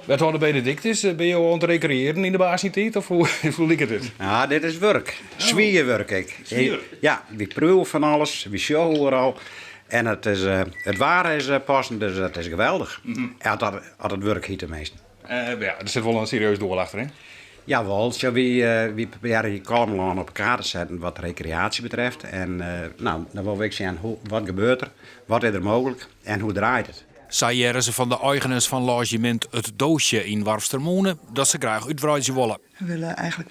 Wethouder Benedictus, ben je al aan het recreëren in de basentijd of hoe liep het? Ja, dit is werk. Zwierwerk. Zwier? Ja, we proeven van alles, we showen overal. En het ware is passend, dus dat is geweldig. En had het werk hier tenminste. Ja, er zit wel een serieus doel achter, hè? Jawel, zo we proberen hier Kalmeland op elkaar te zetten wat recreatie betreft. En dan wil ik zien wat gebeurt er, wat is er mogelijk en hoe draait het. Zei ze van de eigenaars van logement Het Doosje in Warfstermoenen dat ze graag uitbreiden willen. We willen eigenlijk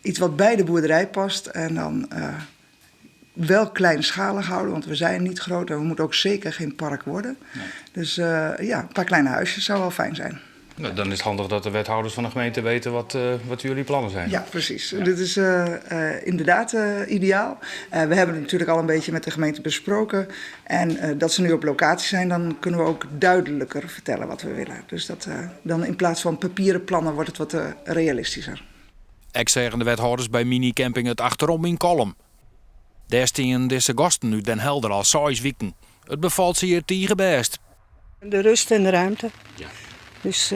iets wat bij de boerderij past en dan wel kleinschalig houden, want we zijn niet groot en we moeten ook zeker geen park worden. Nee. Dus een paar kleine huisjes zou wel fijn zijn. Nou, dan is het handig dat de wethouders van de gemeente weten wat jullie plannen zijn. Ja, precies. Ja. Dit is inderdaad ideaal. We hebben het natuurlijk al een beetje met de gemeente besproken. En dat ze nu op locatie zijn, dan kunnen we ook duidelijker vertellen wat we willen. Dus dan in plaats van papieren plannen wordt het wat realistischer. Ik zeggen de wethouders bij minicamping Het Achterom in Kolm. Daar staan deze gasten nu Den Helder al 6 weken. Het bevalt ze hier tegen best. De rust en de ruimte. Ja. Dus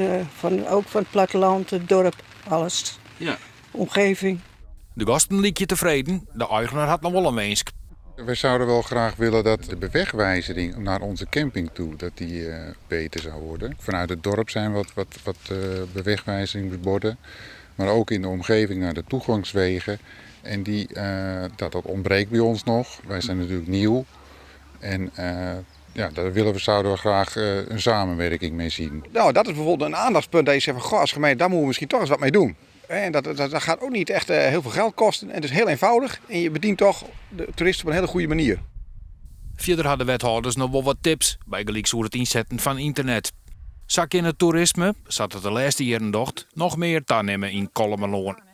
ook van het platteland, het dorp, alles. Ja. Omgeving. De gasten liep je tevreden, de eigenaar had nog wel een wensk. Wij zouden wel graag willen dat de bewegwijzering naar onze camping toe dat die beter zou worden. Vanuit het dorp zijn wat bewegwijzering borden, maar ook in de omgeving naar de toegangswegen. En dat ontbreekt bij ons nog. Wij zijn natuurlijk nieuw en daar zouden we graag een samenwerking mee zien. Nou, dat is bijvoorbeeld een aandachtspunt dat je zegt van, goh, als gemeente, daar moeten we misschien toch eens wat mee doen. En dat gaat ook niet echt heel veel geld kosten. En het is heel eenvoudig en je bedient toch de toeristen op een hele goede manier. Verder hadden wethouders nog wel wat tips bij gelijk hoe het inzetten van internet. Zak in het toerisme, zat het de laatste jaren docht, nog meer te nemen in Kolmeloon.